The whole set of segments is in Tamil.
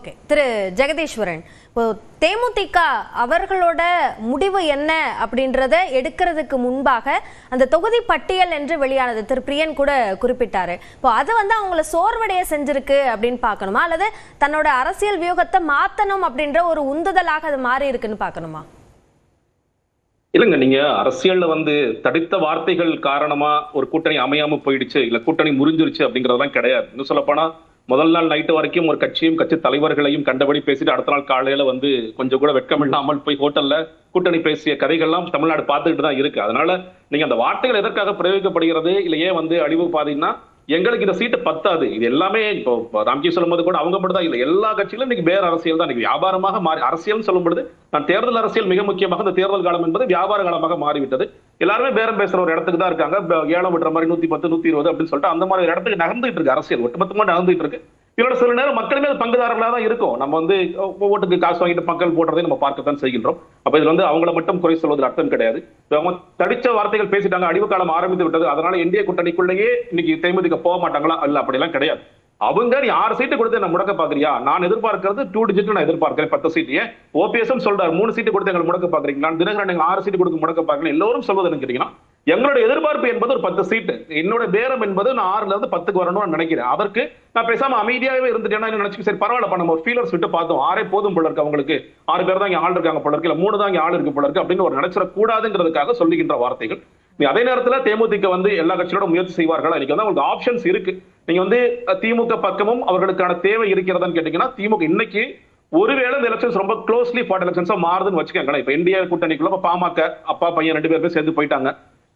ஓகே, திரு ஜெகதீஸ்வரன், இப்போ தேமுதிக அவர்களோட முடிவு என்ன அப்படின்றத எடுக்கிறதுக்கு முன்பாக அந்த தொகுதி பட்டியல் என்று வெளியானது திரு பிரியன் கூட குறிப்பிட்டாரு. இப்போ அது அவங்கள சோர்வடைய செஞ்சிருக்கு அப்படின்னு பார்க்கணுமா, அல்லது தன்னோட அரசியல் வியூகத்தை மாத்தணும் அப்படின்ற ஒரு உந்துதலாக அது மாறி இருக்குன்னு பார்க்கணுமா? இல்லங்க, நீங்க அரசியல்ல தடித்த வார்த்தைகள் காரணமா ஒரு கூட்டணி அமையாம போயிடுச்சு, இல்ல கூட்டணி முறிஞ்சிருச்சு அப்படிங்கறதெல்லாம் கிடையாது. இன்னும் சொல்ல போனா முதல் நாள் நைட்டு வரைக்கும் ஒரு கட்சியும் கட்சி தலைவர்களையும் கண்டபடி பேசிட்டு அடுத்த நாள் காலையில கொஞ்சம் கூட வெட்கம் இல்லாமல் போய் ஹோட்டல்ல கூட்டணி பேசிய கதைகள்லாம் தமிழ்நாடு பார்த்துக்கிட்டு தான் இருக்கு. அதனால நீங்க அந்த வார்த்தைகள் எதற்காக பிரயோகிக்கப்படுகிறது, இல்ல ஏன் அழிவு பாத்தீங்கன்னா எங்களுக்கு இந்த சீட்டு பத்தாது, இது எல்லாமே இப்போ ராம்கி சொல்லும் போது கூட அவங்க மட்டும் தான் இல்ல, எல்லா கட்சிகளும் இன்னைக்கு வேற அரசியல் தான், இன்னைக்கு வியாபாரமாக மாறி அரசியல் சொல்லும் பொழுது நான் தேர்தல் அரசியல் மிக முக்கியமாக இந்த தேர்தல் காலம் என்பது வியாபார காலமாக மாறிவிட்டது. எல்லாருமே பேரம் பேசுற ஒரு இடத்துக்கு தான் இருக்காங்க. ஏலம் விடுற மாதிரி 110 120 அப்படின்னு சொல்லிட்டு அந்த மாதிரி இடத்துக்கு நகர்ந்துட்டு இருக்கு அரசியல், ஒட்டுமொத்தமா நகர்ந்துட்டு இருக்கு. இதோட சில நேரம் மக்களுமே பங்குதாரர்களாக தான் இருக்கும். நம்ம ஓட்டுக்கு காசு வாங்கிட்டு மக்கள் போடுறதை நம்ம பார்க்கத்தான் செய்கின்றோம். அப்ப இதுல அவங்கள மட்டும் குறை சொல்வதில் அர்த்தம் கிடையாது. தடிச்ச வார்த்தைகள் பேசிட்டாங்க, அழிவு காலம் ஆரம்பித்து விட்டது, அதனால இந்திய கூட்டணிக்குள்ளேயே இன்னைக்கு தேமுதிக போக மாட்டாங்களா? இல்ல, அப்படிலாம் கிடையாது. அவங்க நீ 6 சீட்டு கொடுத்து என்ன முடக்க பாக்குறியா? நான் எதிர்பார்க்கிறது 2 டிஜிட் நான் எதிர்பார்க்கிறேன், 10 சீட்டு. ஓபிஎஸ் சொல்றாரு 3 சீட்டு கொடுத்து எங்களுக்கு முடக்க பாக்குறீங்களா? தினகரன் 6 சீட்டு கொடுத்து முடக்க பாக்குறீங்க. எல்லோரும் சொல்வது நினைக்கிறீங்கன்னா எங்களோட எதிர்பார்ப்பு என்பது ஒரு 10 சீட்டு. என்னோட பேரம் என்பது நான் 6ல இருந்து 10க்கு வரணும்னு நினைக்கிறேன். அதற்கு நான் பேசாம அமைதியாவே இருந்துட்டேன்னா நினைச்சு சரி பரவாயில்ல, நம்ம ஃபீலர்ஸ் விட்டு பார்த்தோம், 6 போதும் போல இருக்கு, அவங்களுக்கு 6 பேர் தான் இங்க ஆள் இருக்காங்க போல இருக்கு, இல்ல 3 தான் இங்க ஆள் இருக்கு போல இருக்கு அப்படின்னு ஒரு நினைச்சிட கூடாதுங்கிறதுக்காக சொல்லுகின்ற வார்த்தைகள். அதே நேரத்துல தேமுதிக எல்லா கட்சியோட முயற்சி செய்வார்கள். இன்னைக்கு உங்களுக்கு ஆப்ஷன்ஸ் இருக்கு. நீங்க திமுக பக்கமும் அவர்களுக்கான தேவை இருக்கிறதான்னு கேட்டீங்கன்னா, திமுக இன்னைக்கு ஒருவேளை இந்த எலெக்ஷன்ஸ் ரொம்ப க்ளோஸ்லி ஃபாட் எலெக்ஷன்ஸா மாறுதுன்னு வச்சுக்கோங்களேன். இப்ப இந்தியா கூட்டணிக்குள்ள பாமக அப்பா பையன் 2 பேருமே சேர்ந்து போயிட்டாங்க,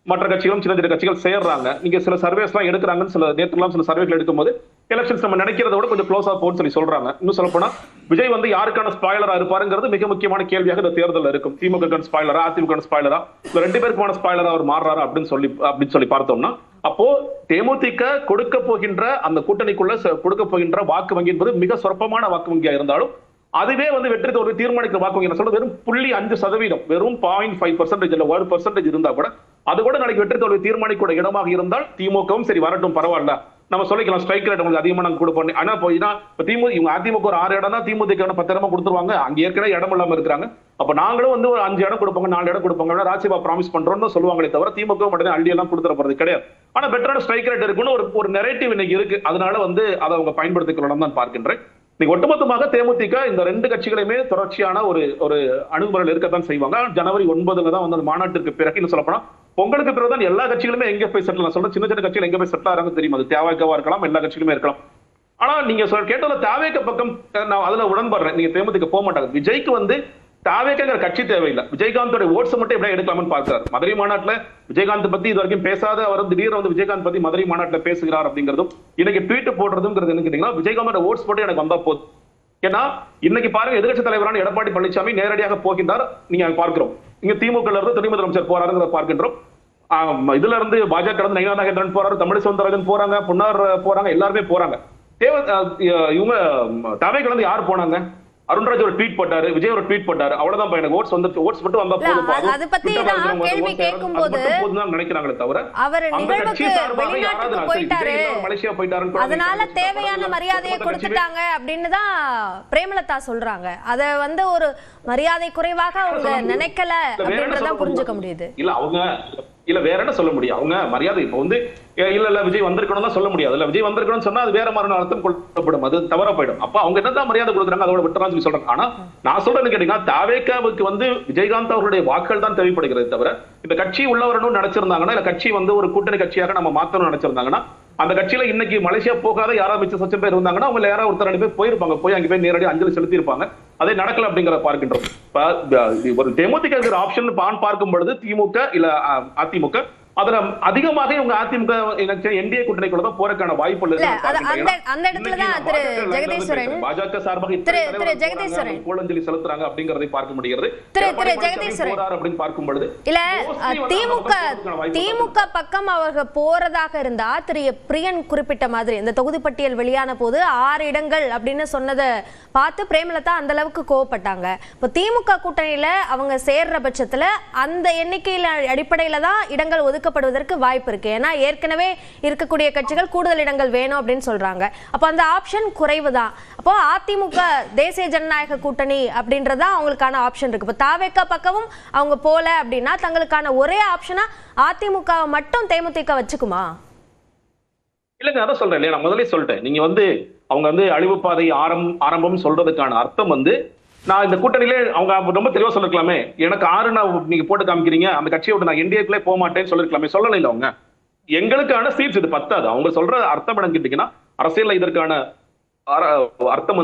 மற்ற கட்சிகளும் சின்ன சின்ன கட்சிகள் சேர்றாங்க. நீங்க சில சர்வேஸ் எல்லாம் எடுக்கிறாங்கன்னு சில நேற்றுலாம் சில சர்வேகள் எடுக்கும்போது எலெக்ஷன்ஸ் நம்ம நினைக்கிறத விட கொஞ்சம் க்ளோஸா போன்னு சொல்றாங்க. இன்னும் சொல்ல போனா விஜய் யாருக்கான ஸ்பாயிலரா இருப்பாருங்கிறது மிக முக்கியமான கேள்வியாக இந்த தேர்தல் இருக்கும். திமுக ஸ்பாயிலரா, அதிமுக ஸ்பாயிலரா, இல்ல 2 பேருக்குமான ஸ்பாயிலரா அவர் மாறுறாரு அப்படின்னு சொல்லி பார்த்தோம்னா, அப்போ தேமுதிக கொடுக்க போகின்ற அந்த கூட்டணிக்குள்ள கொடுக்க போகின்ற வாக்கு வங்கி என்பது மிக சொற்பமான வாக்கு வங்கியா இருந்தாலும் அதுவே வெற்றி தோல்வி தீர்மானிக்கிற வாக்கு வங்கி. சொல்றது வெறும் 0.5%, வெறும் 0.5% இல்ல 1% இருந்தா கூட அது கூட நாளைக்கு வெற்றி தோல்வி தீர்மானிக்கூட இடமாக இருந்தால் திமுகவும் சரி வரட்டும் பரவாயில்ல, நம்ம சொல்லிக்கலாம் ஸ்ட்ரைக் ரேட் உங்களுக்கு அதிகமா நாங்க கொடுப்போம். ஆனா அதிமுக ஒரு 6 இடம் தான், திமுக 10 இடமா கொடுத்துருவாங்க. அங்க ஏற்கனவே இடம் இல்லாம இருக்கிறாங்க. அப்ப நாங்களும் ஒரு 5 இடம் கொடுப்பாங்க, 4 இடம் கொடுப்பாங்க, ராஜ்யசபா ப்ராமிஸ் பண்றோம்னு சொல்லுவாங்களே தவிர திமுக மட்டும் அள்ளி எல்லாம் கொடுத்துட போறது கிடையாது. ஆனா பெட்டரான ஸ்ட்ரைக் ரேட் இருக்குன்னு ஒரு நெரேட்டிவ் இன்னைக்கு இருக்கு. அதனால அதை அவங்க பயன்படுத்திக்கணும் தான் பார்க்கின்றேன். ஒட்டுமொத்தமாக தேமுதிக இந்த 2 கட்சிகளையுமே தொடர்ச்சியான ஒரு அணுகுமுறையில் இருக்கத்தான் செய்வாங்க. ஜனவரி 9 தான் அந்த மாநாட்டிற்கு பிறகு சொல்லப்போனா பொங்கலுக்கு பிறகுதான் எல்லா கட்சிகளுமே எங்க போய் செட்டில், நான் சொல்றேன் சின்ன சின்ன கட்சிகள் எங்க போய் செட்டில் ஆறாங்க தெரியும். அது தேவைக்கவா இருக்கலாம், எல்லா கட்சிகளுமே இருக்கலாம். ஆனா நீங்க கேட்டதுல தேவைக்க பக்கம் நான் அதுல உடன்படுறேன். நீங்க தேமுதிக போக மாட்டாங்க. விஜய்க்கு தாவேக்கிற கட்சி தேவையில்லை, விஜயகாந்தோட ஓட்ஸ் மட்டும் எப்படி எடுக்கலாம்னு பார்க்கிறார். மதுரை மாநாட்டுல விஜயகாந்த் பத்தி இது வரைக்கும் பேசாத அவர் திடீர்னு விஜயகாந்த் பத்தி மதுரை மாநாட்டுல பேசுகிறார் அப்படிங்கிறதும் இன்னைக்கு ட்வீட் போடுறதுங்கிறது என்ன கேட்டீங்கன்னா, விஜயகாந்தோட ஓட்ஸ் மட்டும் எனக்கு வந்தா போதும். ஏன்னா இன்னைக்கு பாருங்க, எதிர்கட்சி தலைவரான எடப்பாடி பழனிசாமி நேரடியாக போகின்றார். நீங்க பார்க்கிறோம், இங்க திமுக இருந்து துணை முதலமைச்சர் போறாருங்கிறத பார்க்கின்றோம். இதுல இருந்து பாஜக நயினா நாகேந்திரன் போறாரு, தமிழ் சவுந்தரராஜன் போறாங்க, பொன்னார் போறாங்க, எல்லாருமே போறாங்க. இவங்க தாவேக்கிலிருந்து யார் போனாங்க? அருண்ராஜ் ஒரு ட்வீட் போட்டாரு, விஜய் ஒரு ட்வீட் போட்டாரு, அவ்வளவுதான் எனக்கு ஓட்ஸ் ஓட்ஸ் மட்டும் வந்தா போதும். அது பத்தி நான் கேள்வி கேட்கும்போது நினைக்கிறாங்களே தவிர அவர் நிகழ்வுக்கு வெளிநாட்டுக்கு போயிட்டாரு, மலேசியா போயிட்டாரு, அதனால தேவையான மரியாதையை கொடுத்துட்டாங்க அப்படின்னு தான் பிரேமலதா சொல்றாங்க. அத ஒரு மரியாதை குறைவாக அவங்க நினைக்கல அப்படின்றத புரிஞ்சுக்க முடியுது. இல்ல அவங்க இல்ல வேற என்ன சொல்ல முடியும்? அவங்க மரியாதை இப்ப இல்ல விஜய் வந்திருக்கணும் தான் சொல்ல முடியாது. இல்ல விஜய் வந்திருக்கணும்னு சொன்னா அது வேற மாதிரி அர்த்தம் கொள்ளப்படும், அது தவற போயிடும். அப்ப அவங்க என்னதான் மரியாதை கொடுக்குறாங்க அதோட விட்டுறான்னு சொல்றாங்க. ஆனா நான் சொல்றேன்னு கேட்டீங்கன்னா, தாவேக்காவுக்கு விஜயகாந்த் அவருடைய வாக்குகள் தான் தேவைப்படுகிறது தவிர இந்த கட்சி உள்ள வரணும்னு நினைச்சிருந்தாங்கன்னா, இல்ல கட்சி ஒரு கூட்டணி கட்சியாக நம்ம மாத்தணும்னு நினைச்சிருந்தாங்கன்னா, அந்த கட்சியில இன்னைக்கு மலேசியா போகாத யாராவது மிச்ச சச்சம் பேர் இருந்தாங்கன்னா அவங்க யாராவது ஒருத்தர் 2 பேர் போயிருப்பாங்க, போய் அங்கே போய் நேரடி அஞ்சலி செலுத்தி இருப்பாங்க. அதே நடக்கல அப்படிங்கிறத பார்க்கின்றோம். ஒரு தேமுதிக ஆப்ஷன் பார்க்கும் பொழுது திமுக இல்ல அதிமுக அதுல அதிகமாக இவங்க அதிமுக என்டிஏ கூட்டணிக்குள்ள தான் போறதுக்கான வாய்ப்பு இல்ல. அந்த இடத்துல தான் திரு ஜெகதீஸ்வரன் பாஜக சார்பாக திரு ஜெகதீஸ்வரன் புகழஞ்சலி செலுத்துறாங்க அப்படிங்கறதை பார்க்க முடிகிறது. திரு ஜெகதீஸ்வரன் போறார் அப்படின்னு பார்க்கும் பொழுது இல்ல திமுக பக்கம் அவர்கள் போறதாக இருந்தா திரு பிரியன் குறிப்பிட்ட மாதிரி இந்த தொகுதி பட்டியல் வெளியான போது 6 இடங்கள் அப்படின்னு சொன்னதை பார்த்து பிரேமலதா அந்த அளவுக்கு கோவப்பட்டாங்க. இப்ப திமுக கூட்டணியில அவங்க சேர்ற பட்சத்துல அந்த எண்ணிக்கையில அடிப்படையில தான் இடங்கள் ஒதுக்கப்படுவதற்கு வாய்ப்பு இருக்கு. ஏன்னா ஏற்கனவே இருக்கக்கூடிய கட்சிகள் கூடுதல் இடங்கள் வேணும் அப்படின்னு சொல்றாங்க. அப்போ அந்த ஆப்ஷன் குறைவு தான். அப்போ அதிமுக தேசிய ஜனநாயக கூட்டணி அப்படின்றதா அவங்களுக்கான ஆப்ஷன் இருக்கு. இப்போ தாவேக்கா பக்கமும் அவங்க போல அப்படின்னா தங்களுக்கான ஒரே ஆப்ஷனா அதிமுக மட்டும் தேமுதிக வச்சுக்குமா? இல்லங்க, அதான் சொல்றேன் இல்லையா, நான் முதலே சொல்லிட்டேன். நீங்க அவங்க அழிவு பாதை ஆரம்பம் சொல்றதுக்கான அர்த்தம் நான் இந்த கூட்டணியிலே அவங்க ரொம்ப தெளிவா சொல்லிருக்கலாமே. எனக்கு 6 நீங்க போட்டு காமிக்கிறீங்க, அந்த கட்சியை விட்டு நான் என்டிஏக்குள்ளே போக மாட்டேன்னு சொல்லிருக்கலாமே. சொல்லல இல்ல அவங்க. எங்களுக்கான சீட்ஸ் இது பத்தாது. அவங்க சொல்ற அர்த்தம் என்னன்னு கேட்டீங்கன்னா, அரசியல்ல இதற்கான அர்த்தம்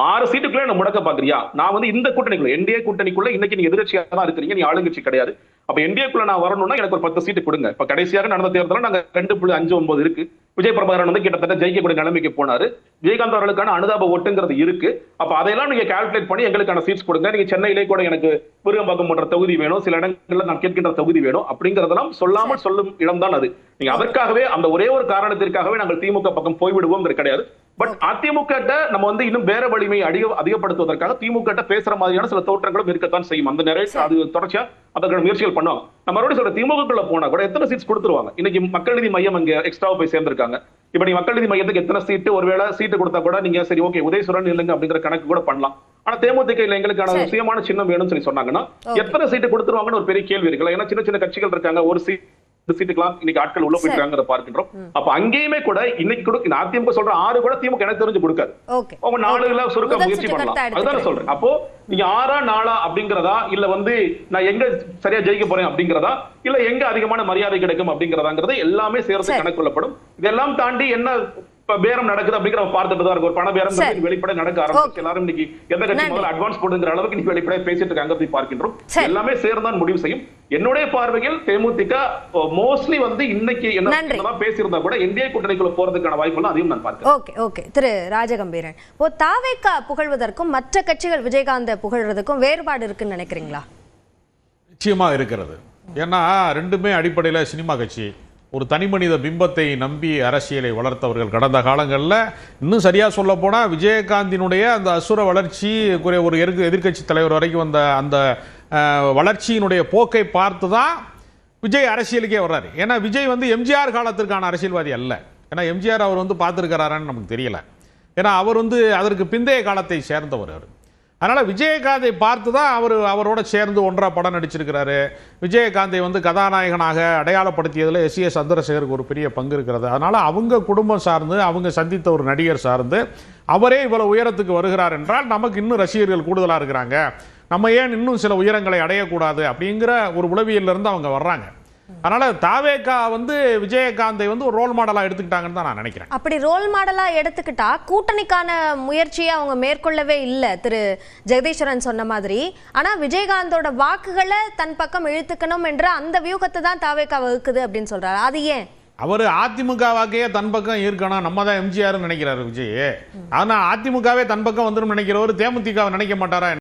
6 சீட்டுக்குள்ள என்ன முடக்க பாக்குறியா? நான் இந்த கூட்டணிக்குள்ள என்டிஏ கூட்டணிக்குள்ள இன்னைக்கு நீங்க எதிர்கட்சியா தான் இருக்கிறீங்க, நீ ஆளுங்கட்சி கிடையாது. அப்ப என்டிஏக்குள்ள நான் வரணும்னா எனக்கு ஒரு 10 சீட்டு கொடுங்க. இப்ப கடைசியாக நடந்த தேர்தலில் நாங்க 2.59 இருக்கு. விஜய் பிரபாகரன் கிட்டத்தட்ட ஜெயிக்கக்கூடிய நிலைமைக்கு போனாரு. விஜயகாந்த் அவர்களுக்கான அனுதாப ஓட்டுங்கிறது இருக்கு. அப்ப அதையெல்லாம் நீங்க கால்குலேட் பண்ணி எங்களுக்கான சீட்ஸ் கொடுங்க. நீங்க சென்னையிலே கூட எனக்கு விருகம்பாக்கம் போன்ற தொகுதி வேணும், சில இடங்கள்ல நான் கேட்கின்ற தொகுதி வேணும் அப்படிங்கறதெல்லாம் சொல்லாமல் சொல்லும் இடம் தான் அது. நீங்க அதற்காகவே அந்த ஒரே ஒரு காரணத்திற்காகவே நாங்கள் திமுக பக்கம் போய்விடுவோம் கிடையாது. பட் அதிமுக நம்ம இன்னும் வேற வலிமையை அதிகப்படுத்துவதற்காக திமுக பேசுற மாதிரியான சில தோற்றங்களும் இருக்கத்தான் செய்யும். அந்த நிறைய அது தொடர்ச்சியா அதற்கான முயற்சிகள் பண்ணுவாங்க. நம்ம மறுபடியும் சொல்ற திமுகக்குள்ள போனா கூட எத்தனை சீட்ஸ் கொடுத்துருவாங்க. இன்னைக்கு மக்கள் நீதி மையம் அங்க எக்ஸ்ட்ரா போய் சேர்ந்திருக்காங்க. இப்ப நீங்க மக்கள் நீதி மையத்துக்கு எத்தனை சீட்டு, ஒருவேளை சீட்டு கொடுத்தா கூட நீங்க சரி ஓகே உதயசுரன் இல்லைங்க அப்படிங்கிற கணக்கு கூட பண்ணலாம். ஆனா தேமுதிக இல்ல எங்களுக்கான சுயமான சின்னம் வேணும்னு சொன்னாங்கன்னா எத்தனை சீட்டு கொடுத்துருவாங்கன்னு ஒரு பெரிய கேள்வி இருக்குல்ல. ஏன்னா சின்ன சின்ன கட்சிகள் இருக்காங்க, ஒரு சீட்டுக்கெல்லாம் இன்னைக்கு ஆட்கள் உள்ள போயிட்டாங்க பார்க்கின்றோம். அப்ப அங்கேயுமே கூட இன்னைக்கு அதிமுக சொல்ற 6 கூட திமுக எனக்கு தெரிஞ்சு கொடுக்காது. அவங்க 4 சுருக்க முயற்சி பண்ணலாம். அதுதான் சொல்றேன். அப்போ நீங்க 6 4 அப்படிங்கறதா இல்ல நான் எங்க சரியா ஜெயிக்க போறேன் அப்படிங்கறதா இல்ல எங்க அதிகமான மரியாதை கிடைக்கும் அப்படிங்கறதாங்கிறது எல்லாமே சேர்த்து கணக்கு கொள்ளப்படும். இதெல்லாம் தாண்டி என்ன பேரம் நடக்குது அப்படிங்கிற பார்த்துட்டு தான் இருக்கு. ஒரு பண பேரம் வெளிப்படை நடக்க ஆரம்பிச்சு எல்லாரும் இன்னைக்கு எந்த கட்சி முதல்ல அட்வான்ஸ் போடுங்கிற அளவுக்கு இன்னைக்கு வெளிப்படையா பேசிட்டு இருக்காங்க பார்க்கின்றோம். எல்லாமே சேர்ந்தான் முடிவு செய்யும். என்னுடைய பார்வையில் தேமுதிக மோஸ்ட்லி இன்னைக்கு என்ன பேசியிருந்தா கூட என்டிஏ கூட்டணிக்குள்ள போறதுக்கான வாய்ப்புகள் அதையும் நான் பார்க்கிறேன். ஓகே ஓகே திரு ராஜகம்பீரன், தாவேக்கா புகழ்வதற்கும் மற்ற கட்சிகள் விஜயகாந்த் புகழ்றதுக்கும் வேறுபாடு இருக்குன்னு நினைக்கிறீங்களா? நிச்சயமா இருக்கிறது. ஏன்னா ரெண்டுமே அடிப்படையில் சினிமா கட்சி. ஒரு தனி மனித பிம்பத்தை நம்பி அரசியலை வளர்த்தவர்கள். கடந்த காலங்களில் இன்னும் சரியாக சொல்ல போனால் விஜயகாந்தினுடைய அந்த அசுர வளர்ச்சி, ஒரு எதிர்க்கட்சி தலைவர் வரைக்கும் வந்த அந்த வளர்ச்சியினுடைய போக்கை பார்த்து தான் விஜய் அரசியலுக்கே வர்றாரு. ஏன்னா விஜய் எம்ஜிஆர் காலத்திற்கான அரசியல்வாதி அல்ல. ஏன்னா எம்ஜிஆர் அவர் பார்த்துருக்கிறாரான்னு நமக்கு தெரியல. ஏன்னா அவர் அதற்கு பிந்தைய காலத்தை சேர்ந்தவர். அதனால் விஜயகாந்தை பார்த்து தான் அவரோட சேர்ந்து ஒன்றா படம் நடிச்சிருக்கிறாரு. விஜயகாந்தை கதாநாயகனாக அடையாளப்படுத்தியதில் எஸ் சந்திரசேகருக்கு ஒரு பெரிய பங்கு இருக்கிறது. அதனால் அவங்க குடும்பம் சார்ந்து, அவங்க சந்தித்த ஒரு நடிகர் சார்ந்து அவரே இவ்வளவு உயரத்துக்கு வருகிறார் என்றால் நமக்கு இன்னும் ரசிகர்கள் கூடுதலாக இருக்கிறாங்க, நம்ம ஏன் இன்னும் சில உயரங்களை அடையக்கூடாது அப்படிங்கிற ஒரு உளவியலிருந்து அவங்க வர்றாங்க. அதனால தாவேக்கா விஜயகாந்தை ஒரு ரோல் மாடலா எடுத்துக்கிட்டாங்கன்னு தான் நான் நினைக்கிறேன். அப்படி ரோல் மாடலா எடுத்துக்கிட்டா கூட்டணிக்கான முயற்சியை அவங்க மேற்கொள்ளவே இல்லை திரு ஜெகதீஸ்வரன் சொன்ன மாதிரி. ஆனா விஜயகாந்தோட வாக்குகளை தன் பக்கம் இழுத்துக்கணும் என்ற அந்த வியூகத்தை தான் தாவேக்கா வகுக்குது அப்படின்னு சொல்றாரு. அது ஏன்? அவர் அதிமுக வாக்கையே தன் பக்கம் இருக்கணும், நம்ம தான் எம்ஜிஆர் நினைக்கிறாரு விஜய். ஆனா அதிமுகவே தன் பக்கம் வந்துடும் நினைக்கிறவர் தேமுதிக நினைக்க மாட்டாரா?